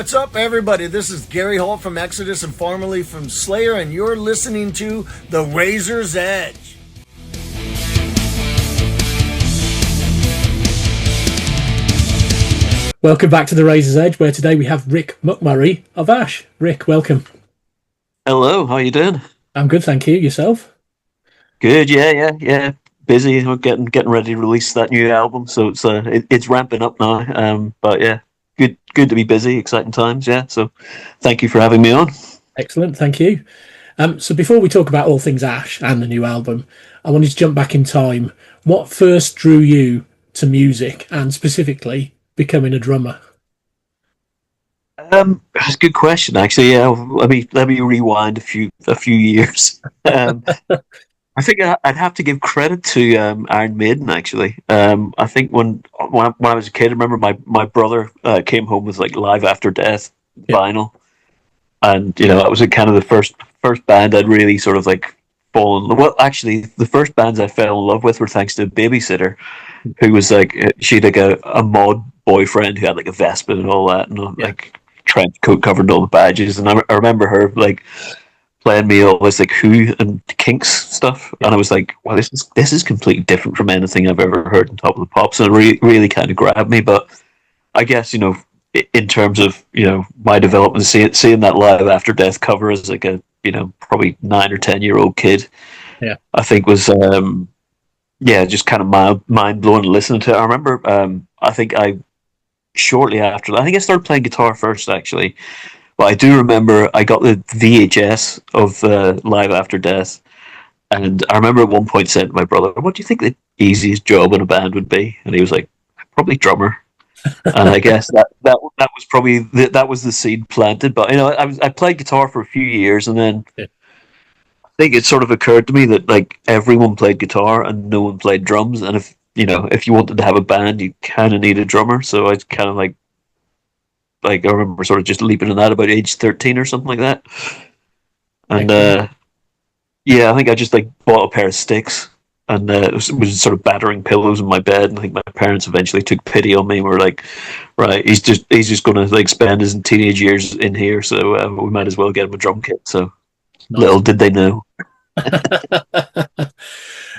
what's up, everybody? This is Gary Holt from Exodus and formerly from Slayer, and you're listening to The Razor's Edge. Welcome back to The Razor's Edge, where today we have Rick McMurray of Ash. Rick, welcome. Hello, how you doing? I'm good, thank you. Yourself? Good, yeah. Busy. We're getting ready to release that new album, so it's ramping up now. But yeah, good to be busy. Exciting times, yeah. So, thank you for having me on. Excellent, thank you. So before we talk about all things Ash and the new album, I wanted to jump back in time. What first drew you to music, and specifically becoming a drummer? That's a good question, actually. Yeah, let me rewind a few years. I think I'd have to give credit to Iron Maiden. Actually, I think when I was a kid, I remember my brother came home with like Live After Death vinyl, and that was kind of the first band I'd really sort of like fallen. Well, actually, the first bands I fell in love with were thanks to a babysitter, who was like she had like a mod boyfriend who had like a Vespa and all that, and like trench coat covered all the badges, and I remember her like playing me all this like Who and Kinks stuff, and I was like, "Wow, this is completely different from anything I've ever heard on Top of the Pops," and it really kind of grabbed me. But I guess in terms of my development, seeing that Live After Death cover as like a probably 9 or 10 year old kid, I think was just kind of mind blowing listening to it. I remember I think shortly after that, I think I started playing guitar first actually. But I do remember I got the VHS of Live After Death, and I remember at one point saying to my brother, "What do you think the easiest job in a band would be?" And he was like, "Probably drummer." And I guess that was probably that was the seed planted. But I played guitar for a few years, and then I think it sort of occurred to me that like everyone played guitar and no one played drums, and if you wanted to have a band, you kind of need a drummer. So I kind of like I remember sort of just leaping in that about age 13 or something like that. And I think I just like bought a pair of sticks and was sort of battering pillows in my bed. And I think my parents eventually took pity on me and were like, right, he's just going to like spend his teenage years in here, so we might as well get him a drum kit. So little did they know.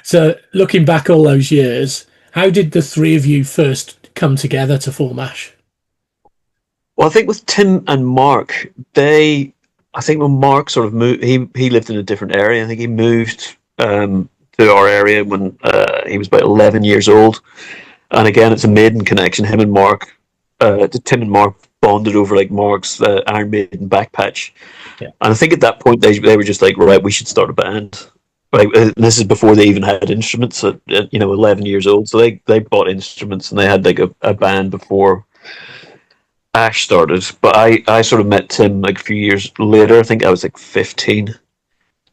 So looking back all those years, how did the three of you first come together to form Ash? Well, I think with Tim and Mark, I think when Mark sort of moved, he lived in a different area. I think he moved to our area when he was about 11 years old. And again, it's a Maiden connection. Tim and Mark bonded over like Mark's Iron Maiden back patch. Yeah. And I think at that point they were just like, right, we should start a band. Like, this is before they even had instruments at 11 years old. So they bought instruments and they had like a band before Ash started. But I sort of met Tim like a few years later. I think I was like 15,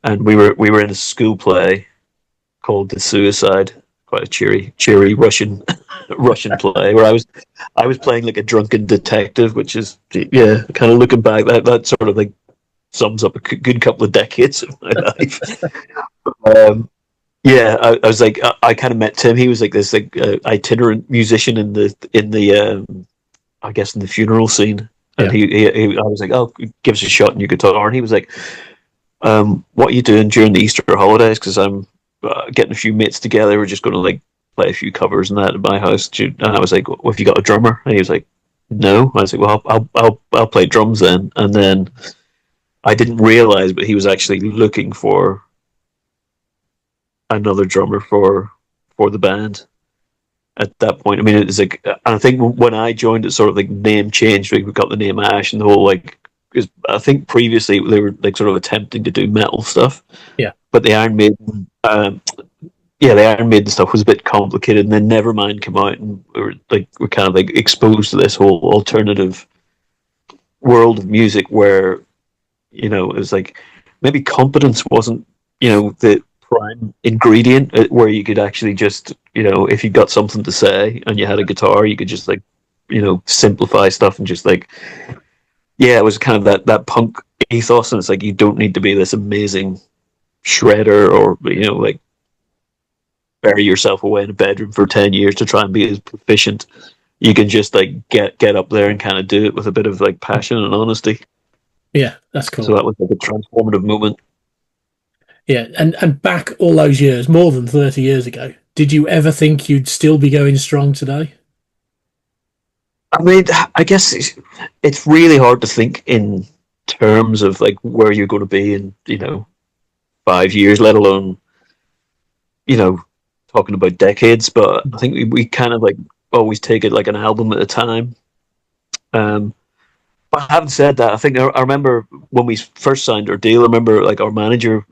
and we were in a school play called The Suicide, quite a cheery Russian play where I was playing like a drunken detective, which is kind of looking back that sort of like sums up a good couple of decades of my life. I was like I kind of met Tim. He was like this like itinerant musician in the I guess in the funeral scene, and he I was like, "Oh, give us a shot on your guitar," and he was like, "What are you doing during the Easter holidays? Because I'm getting a few mates together. We're just going to like play a few covers and that at my house." And I was like, "Well, have you got a drummer?" And he was like, "No." I was like, "Well, I'll play drums then." And then I didn't realize, but he was actually looking for another drummer for the band. At that point, I mean, it's like, and I think when I joined, it sort of like name changed. We got the name Ash and the whole like. Because I think previously they were like sort of attempting to do metal stuff. Yeah. But the Iron Maiden, the Iron Maiden stuff was a bit complicated, and then Nevermind came out, and we're kind of like exposed to this whole alternative world of music where, it was like maybe competence wasn't, the prime ingredient where you could actually just, if you got something to say and you had a guitar, you could just like, simplify stuff and just like, it was kind of that punk ethos, and it's like you don't need to be this amazing shredder or like bury yourself away in a bedroom for 10 years to try and be as proficient, you can just like get up there and kind of do it with a bit of like passion and honesty. Yeah, that's cool. So that was like a transformative moment. Yeah, and back all those years, more than 30 years ago, did you ever think you'd still be going strong today? I mean, I guess it's really hard to think in terms of like where you're going to be in 5 years, let alone talking about decades. But I think we kind of like always take it like an album at a time. Um, But having said that, I think I remember when we first signed our deal. I remember like our manager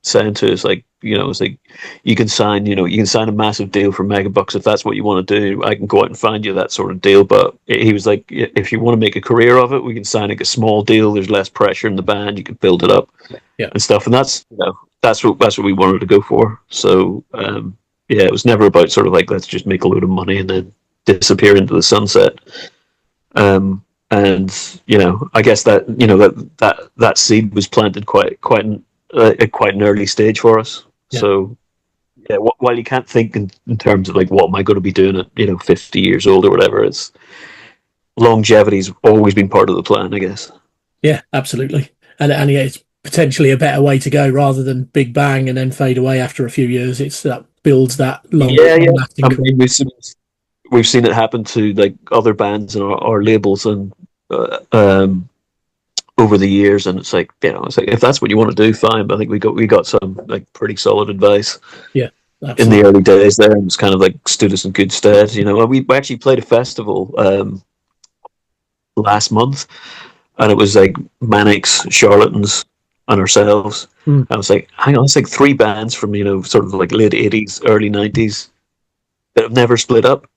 saying to us, like, it's like you can sign a massive deal for megabucks if that's what you want to do. I can go out and find you that sort of deal. But he was like, if you want to make a career of it, we can sign like a small deal. There's less pressure in the band. You can build it up, Yeah, and stuff. And that's what we wanted to go for. So yeah, it was never about sort of like let's just make a load of money and then disappear into the sunset. And I guess that that seed was planted quite at quite an early stage for us. yeah, So yeah, while you can't think in terms of like what am I going to be doing at 50 years old or whatever, it's longevity's always been part of the plan, I guess. yeah, absolutely. And yeah, it's potentially a better way to go rather than big bang and then fade away after a few years. It's that builds that Yeah. lasting I career. mean, we've seen it happen to like other bands and our labels and over the years, and it's like if that's what you want to do, fine. But I think we got some like pretty solid advice Yeah, in the absolutely. early days there, and it's kind of like stood us in good stead. We actually played a festival last month, and it was like Mannix, Charlatans, and ourselves. Mm. I was like, hang on, it's like three bands from sort of like late '80s, early '90s that have never split up,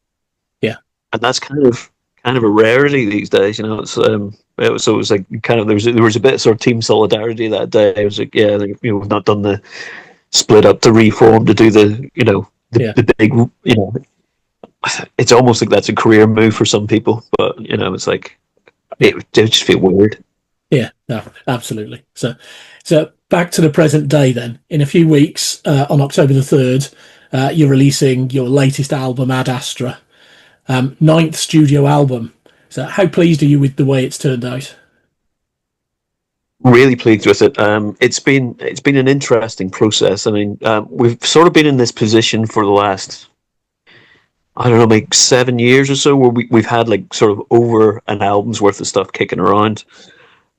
Yeah, and that's kind of a rarity these days. It was like kind of there was a bit of sort of team solidarity that day. It was like, yeah, like, we've not done the split up to reform to do the yeah, the big it's almost like that's a career move for some people, but it's like it just feel weird. yeah. No, absolutely. So back to the present day then. In a few weeks, on October the 3rd, you're releasing your latest album, Ad Astra, ninth studio album. So how pleased are you with the way it's turned out? Really pleased with it. It's been an interesting process. I mean, we've sort of been in this position for the last, I don't know, like 7 years or so, where we've had like sort of over an album's worth of stuff kicking around.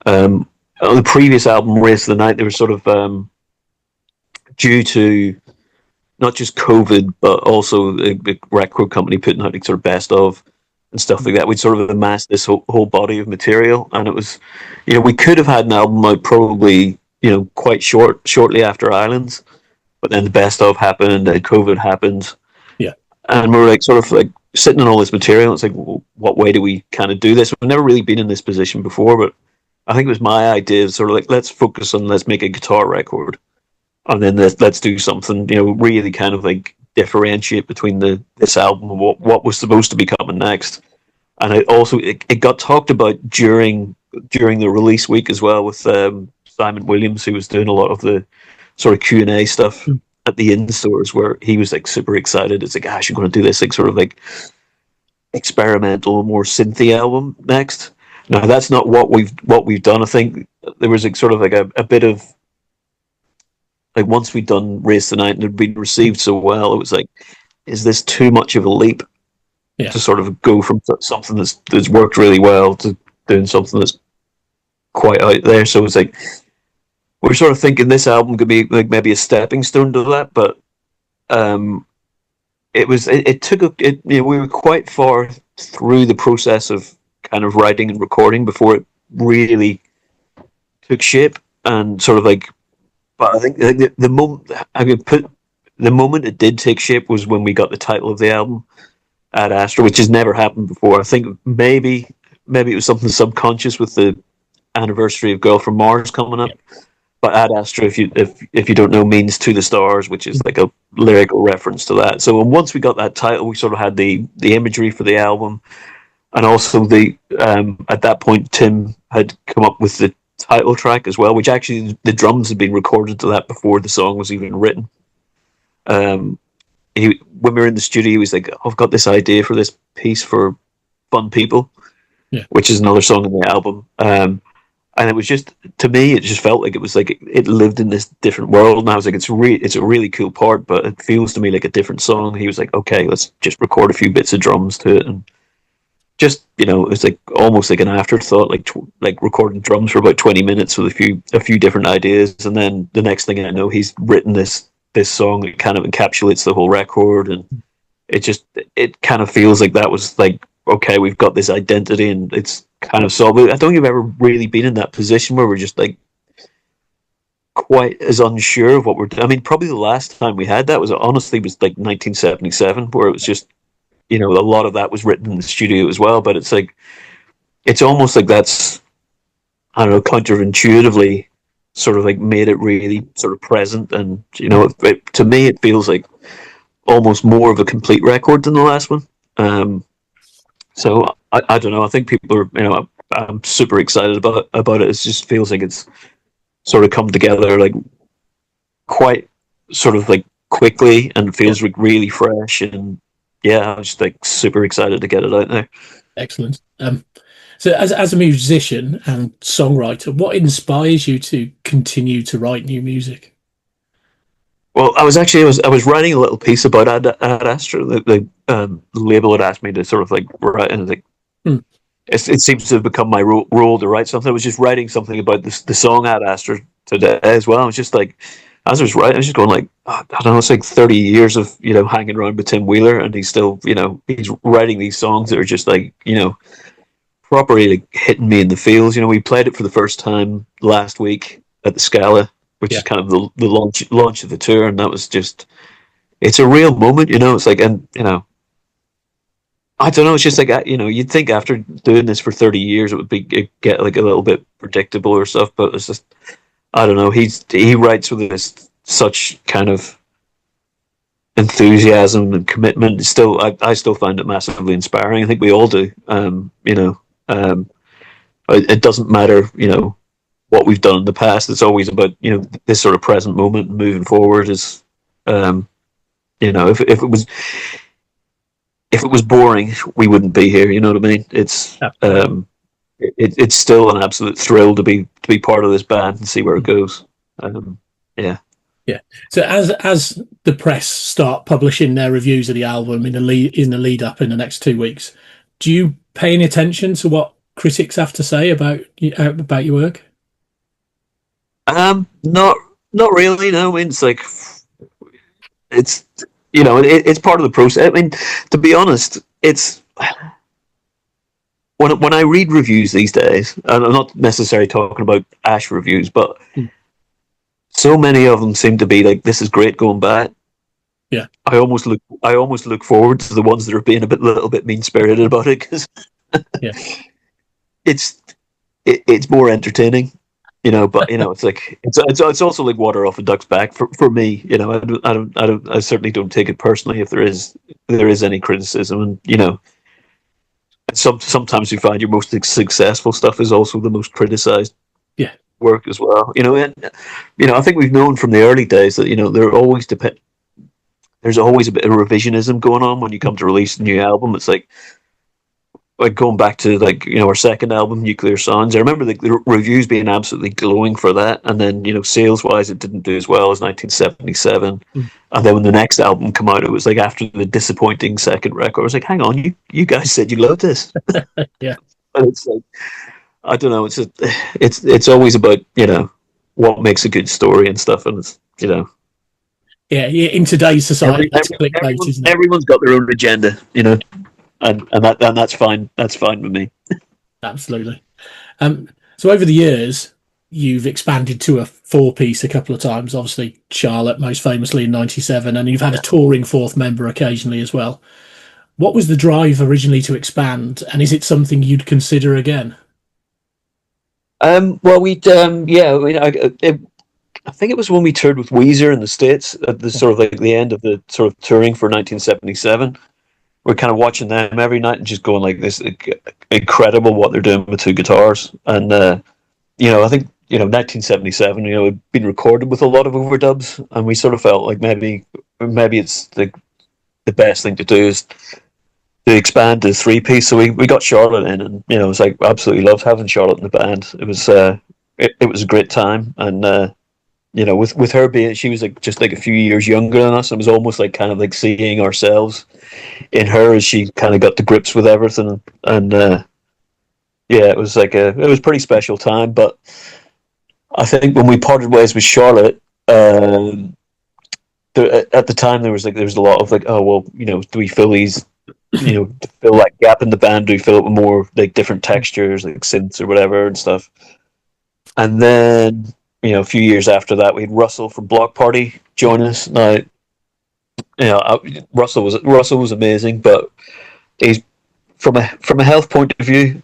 On the previous album, Race of the Night, they were sort of due to not just COVID, but also the record company putting out like sort of best of and stuff like that. We'd sort of amassed this whole body of material, and it was, we could have had an album out probably, quite shortly after Islands, but then the best of happened, and COVID happened, Yeah, and we were like sort of like sitting on all this material. It's like, well, what way do we kind of do this? We've never really been in this position before, but I think it was my idea, sort of like let's make a guitar record, and then let's do something, really kind of like differentiate between this album and what was supposed to be coming next. And it got talked about during the release week as well, with Simon Williams, who was doing a lot of the sort of Q&A stuff mm, at the in stores, where he was like super excited. It's like, gosh, you're going to do this like sort of like experimental, more synthy album next. Now that's not what we've done. I think there was like sort of like a bit of like, once we'd done Race the Night and it had been received so well, it was like, is this too much of a leap yeah, to sort of go from something that's worked really well to doing something that's quite out there? So it's like we're sort of thinking this album could be like maybe a stepping stone to that, but we were quite far through the process of kind of writing and recording before it really took shape, and sort of like. But I think the moment the moment it did take shape was when we got the title of the album, Ad Astra, which has never happened before. I think maybe it was something subconscious with the anniversary of Girl from Mars coming up. yeah, But Ad Astra, if you don't know, means to the stars, which is like a lyrical reference to that. So once we got that title, we sort of had the imagery for the album, and also at that point Tim had come up with the title track as well, which actually the drums had been recorded to that before the song was even written. When we were in the studio, he was like, "I've got this idea for this piece for Fun People, Yeah. which is another song in the album. And it was just, to me, it just felt like it was like it lived in this different world. And I was like, it's a really cool part, but it feels to me like a different song. He was like, okay, let's just record a few bits of drums to it, and just, it was like almost like an afterthought, like recording drums for about 20 minutes with a few different ideas, and then the next thing I know, he's written this song that kind of encapsulates the whole record, and it kind of feels like that was like, okay, we've got this identity, and it's kind of solid. I don't think I've ever really been in that position where we're just like quite as unsure of what we're doing. I mean, probably the last time we had that was like 1977, where it was just, a lot of that was written in the studio as well. But it's like, it's almost like that's, I don't know, counterintuitively sort of like made it really sort of present. And, to me, it feels like almost more of a complete record than the last one. So I don't know. I think people are, I'm super excited about it. It just feels like it's sort of come together like quite sort of like quickly, and feels like really fresh. And yeah, I'm just like super excited to get it out there. Excellent. So as a musician and songwriter, what inspires you to continue to write new music? Well, I was writing a little piece about Ad Astra. The label had asked me to sort of like write, and like it seems to have become my role to write something. I was just writing something about the song Ad Astra today as well. I was just like, as I was writing, I was just going like, I don't know, it's like 30 years of hanging around with Tim Wheeler, and he's still he's writing these songs that are just like properly like hitting me in the feels. We played it for the first time last week at the Scala, which is kind of the launch of the tour, and that was just, it's a real moment, it's like, and I don't know, it's just like, you'd think after doing this for 30 years it'd get like a little bit predictable or stuff, but it's just, I don't know, he writes with this such kind of enthusiasm and commitment. Still, I still find it massively inspiring. I think we all do. It doesn't matter, what we've done in the past. It's always about this sort of present moment and moving forward. Is if it was boring, we wouldn't be here. You know what I mean? It's it's still an absolute thrill to be part of this band and see where it goes. Yeah. So as the press start publishing their reviews of the album in the lead up in the next 2 weeks, do you pay any attention to what critics have to say about your work? Not really. No, I mean, it's like, it's it's part of the process. I mean, to be honest, it's when I read reviews these days, and I'm not necessarily talking about Ash reviews, but so many of them seem to be like, "This is great, going back." Yeah, I almost look forward to the ones that are being a little bit mean spirited about it, because it's more entertaining. But it's like it's also like water off a duck's back for me. I certainly don't take it personally if there is any criticism, and sometimes you find your most successful stuff is also the most criticized work as well. And I think we've known from the early days that there's always a bit of revisionism going on when you come to release a new album. It's like going back to our second album, Nuclear Sounds. I remember the reviews being absolutely glowing for that, and then sales wise it didn't do as well as 1977. And then when the next album came out, it was like after the disappointing second record, I was like, hang on, you guys said you loved this. Yeah. And it's like, I don't know, it's always about what makes a good story and stuff, and it's in today's society, that's clickbait, isn't it? Everyone's got their own agenda, and that's fine. That's fine with me. Absolutely. So over the years, you've expanded to a 4-piece a couple of times. Obviously, Charlotte, most famously in '97, and you've had a touring fourth member occasionally as well. What was the drive originally to expand, and is it something you'd consider again? Well, I think it was when we toured with Weezer in the States at the sort of like the end of the sort of touring for 1977. We're kind of watching them every night and just going like, this incredible what they're doing with 2 guitars. And I think 1977 had been recorded with a lot of overdubs, and we sort of felt like maybe it's the best thing to do is expand to 3-piece. So we got Charlotte in, and it was like absolutely loved having Charlotte in the band. It was it was a great time, and with her being, she was like just like a few years younger than us. It was almost like kind of like seeing ourselves in her as she kind of got to grips with everything, and yeah, it was like it was a pretty special time. But I think when we parted ways with Charlotte, at the time there was a lot of like, oh well, do we fill these, to fill that gap in the band? Do we fill it with more like different textures, like synths or whatever and stuff? And then a few years after that, we had Russell from Block Party join us. Now, Russell was amazing, but he's from a health point of view.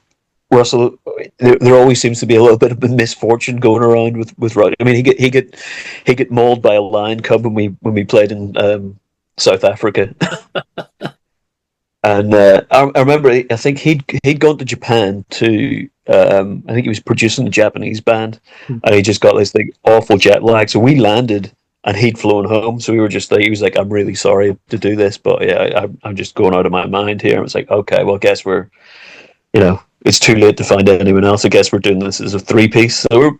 Russell, there always seems to be a little bit of misfortune going around with Russell. I mean, he get mauled by a lion cub when we played in South Africa, and I remember I think he'd gone to Japan to I think he was producing a Japanese band, and he just got this like awful jet lag. So we landed and he'd flown home. So we were just like, he was like, I'm really sorry to do this, but yeah, I'm just going out of my mind here. And it's like, okay, well, I guess we're it's too late to find anyone else. I guess we're doing this as a 3-piece. So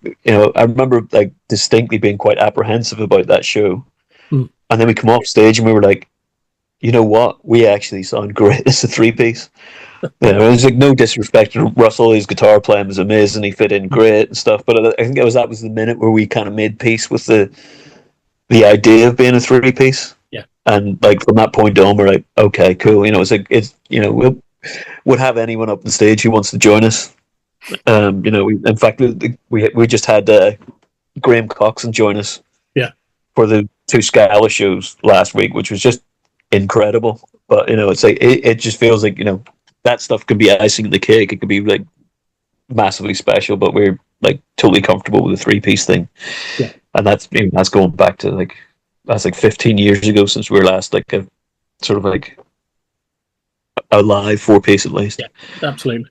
I remember like distinctly being quite apprehensive about that show. And then we come off stage and we were like, you know what? We actually sound great as a 3-piece. There's like no disrespect to Russell. His guitar playing was amazing. He fit in great and stuff. But I think that was the minute where we kind of made peace with the idea of being a 3-piece. Yeah. And like from that point on, we're like, okay, cool. We'll have anyone up on stage who wants to join us. In fact, we just had Graham Coxon join us. Yeah. For the 2 Scala shows last week, which was just incredible. But it's like it just feels like that stuff could be icing on the cake. It could be like massively special, but we're like totally comfortable with the 3-piece thing. Yeah. And that's going back to like 15 years ago since we were last like a sort of like a live 4-piece at least. Yeah, absolutely.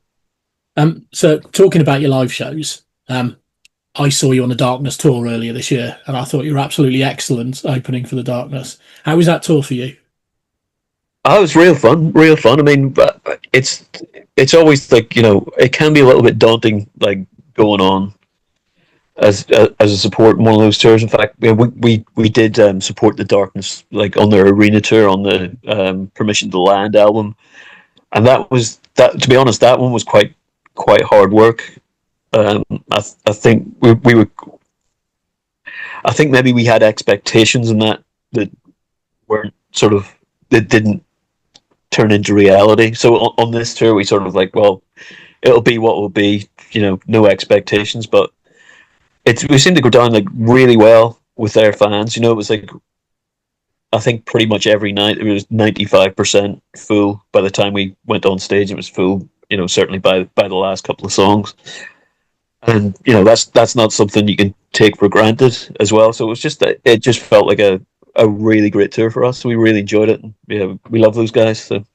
So talking about your live shows, I saw you on the Darkness tour earlier this year, and I thought you were absolutely excellent opening for the Darkness. How was that tour for you? Oh, it was real fun, real fun. I mean, but it's always like it can be a little bit daunting, like going on as a support in one of those tours. In fact, we did support the Darkness like on their arena tour on the Permission to Land album, and that. To be honest, that one was quite hard work. I think we were. I think maybe we had expectations in that weren't sort of that didn't turn into reality. So on this tour, we sort of like, well, it'll be what it will be. No expectations, but we seemed to go down like really well with their fans. It was like, I think pretty much every night it was 95% full. By the time we went on stage, it was full. Certainly by the last couple of songs, and that's not something you can take for granted as well. So it was just that it just felt like a really great tour for us. We really enjoyed it. And, we love those guys. So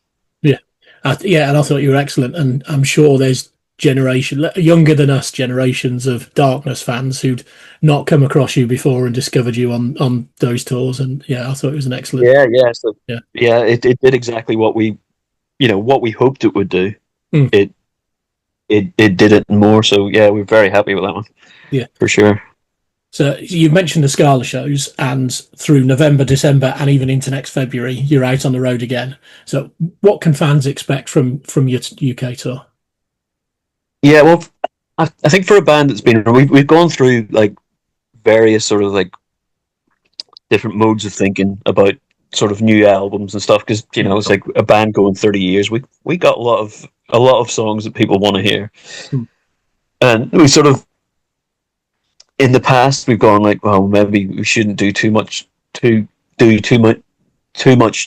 yeah, and I thought you were excellent. And I'm sure there's younger than us generations of Darkness fans who'd not come across you before and discovered you on those tours. And yeah, I thought it was an excellent. So, it did exactly what we hoped it would do. It did it and more. So yeah, we're very happy with that one. Yeah, for sure. So you mentioned the Scala shows, and through November, December, and even into next February, you're out on the road again. So what can fans expect from your UK tour? Yeah, well, I think for a band that's been, we've gone through like various sort of like different modes of thinking about sort of new albums and stuff, because it's like a band going 30 years. We got a lot of songs that people want to hear, and we sort of in the past we've gone like, well, maybe we shouldn't do too much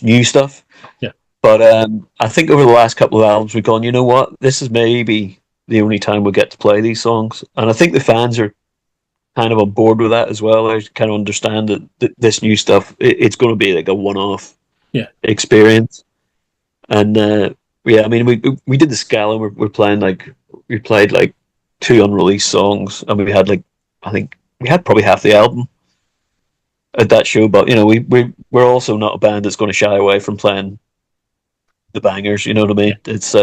new stuff. Yeah, but I think over the last couple of albums we've gone, you know what, this is maybe the only time we'll get to play these songs, and I think the fans are kind of on board with that as well. I kind of understand that this new stuff, it's going to be like a one-off experience. And I mean, we did the Scala. We're playing we played like 2 unreleased songs, and we had I think we had probably half the album at that show. But we're also not a band that's going to shy away from playing the bangers. You know what I mean? It's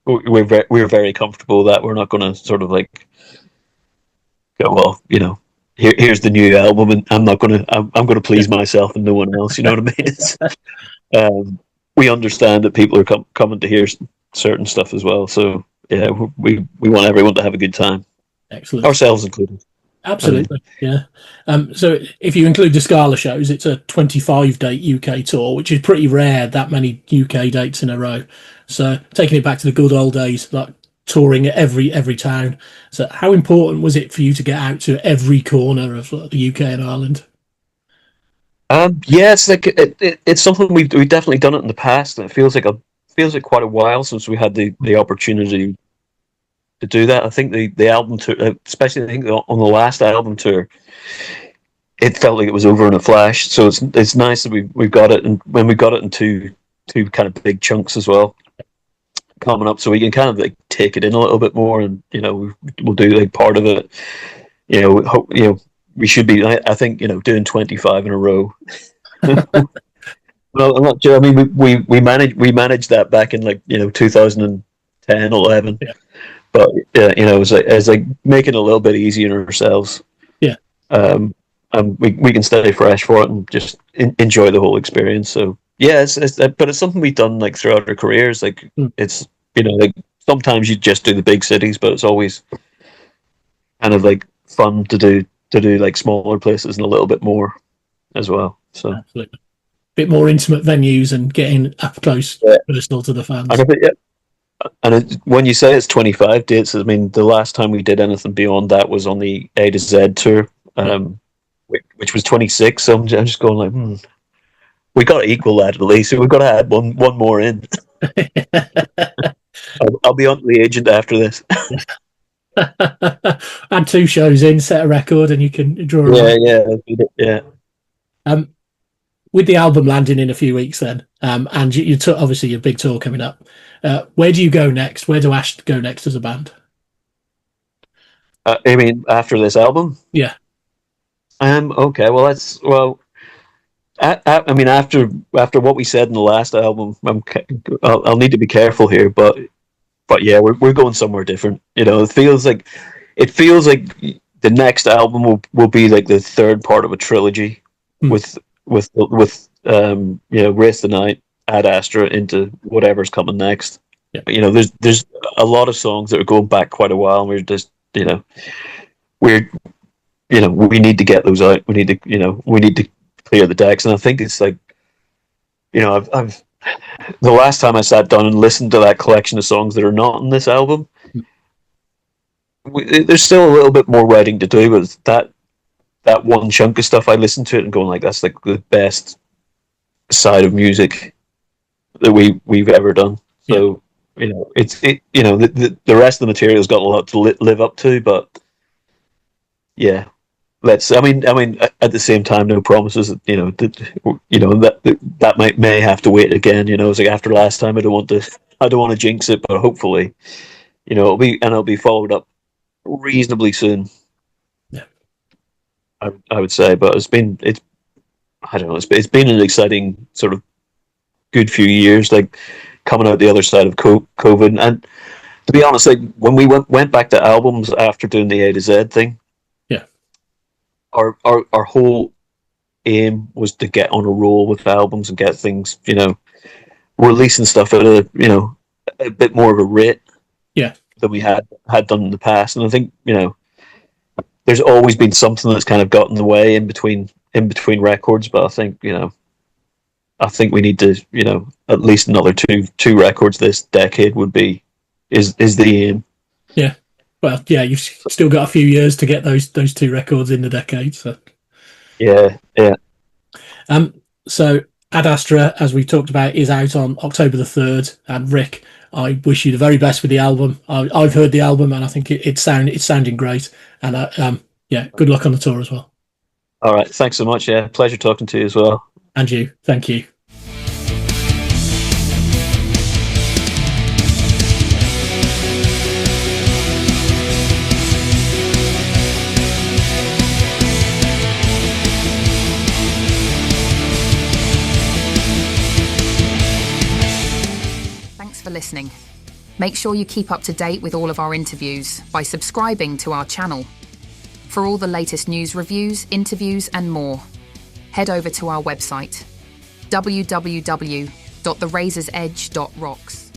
we're very comfortable with that. We're not going to sort of like go, well, here's the new album, and I'm going to please myself and no one else. You know what I mean? It's, we understand that people are coming to hear certain stuff as well. So yeah, we want everyone to have a good time, Excellent, ourselves included. Absolutely, yeah. So if you include the Scala shows, it's a 25-date UK tour, which is pretty rare, that many UK dates in a row. So taking it back to the good old days, like touring at every town. So how important was it for you to get out to every corner of the UK and Ireland? Yeah, it's like it's something we've definitely done it in the past, and it feels like quite a while since we had the opportunity to do that. I think the album tour, especially I think on the last album tour, it felt like it was over in a flash. So it's nice that we've got it, and when we got it in two kind of big chunks as well coming up, so we can kind of like take it in a little bit more, and we'll do like part of it. We should be. I think doing 25 in a row. Well, I'm not sure. I mean, we managed that back in 2010, 11. Yeah. But it's like making it a little bit easier on ourselves. Yeah. And we can stay fresh for it and just enjoy the whole experience. So yeah, but it's something we've done like throughout our careers. Like it's like sometimes you just do the big cities, but it's always kind of like fun to do like smaller places and a little bit more as well. So absolutely, bit more intimate venues and getting up close, personal to the fans. And when you say it's 25 dates, I mean, the last time we did anything beyond that was on the A to Z tour, which was 26. So I'm just going like, we got to equal that at least. So we've got to add one more in. I'll be on to the agent after this. Add 2 shows in, set a record, and you can draw. Yeah. With the album landing in a few weeks, then, and you took obviously your big tour coming up. Where do you go next? Where do Ash go next as a band? I mean, after this album? Yeah. Okay. Well, I mean, after what we said in the last album, I'll need to be careful here, but yeah, we're going somewhere different. It feels like the next album will be like the third part of a trilogy with Race the Night, Ad Astra into whatever's coming next. Yeah. There's a lot of songs that are going back quite a while, and we're just we need to get those out. We need to clear the decks, and I think it's like I've the last time I sat down and listened to that collection of songs that are not on this album, there's still a little bit more writing to do, but that one chunk of stuff, I listened to it and going like, that's like the best side of music that we've ever done. So the rest of the material's got a lot to live up to, but yeah, I mean at the same time, no promises that that may have to wait again. It's like after last time, I don't want to jinx it, but hopefully it'll be followed up reasonably soon. I would say, but it's been an exciting sort of good few years, like coming out the other side of COVID. And to be honest, like when we went back to albums after doing the A to Z thing, our whole aim was to get on a roll with albums and get things, releasing stuff at a bit more of a rate, than we had done in the past. And I think there's always been something that's kind of got in the way in between records, but I think we need to at least another two records this decade is the aim. Yeah, well, yeah, you've still got a few years to get those 2 records in the decade. So yeah. So Ad Astra, as we've talked about, is out on October the 3rd, and Rick, I wish you the very best with the album. I've heard the album, and I think it's sounding great. And good luck on the tour as well. All right, thanks so much. Yeah, pleasure talking to you as well. And you, thank you. for listening. Make sure you keep up to date with all of our interviews by subscribing to our channel. For all the latest news, reviews, interviews, and more, head over to our website, www.therazorsedge.rocks.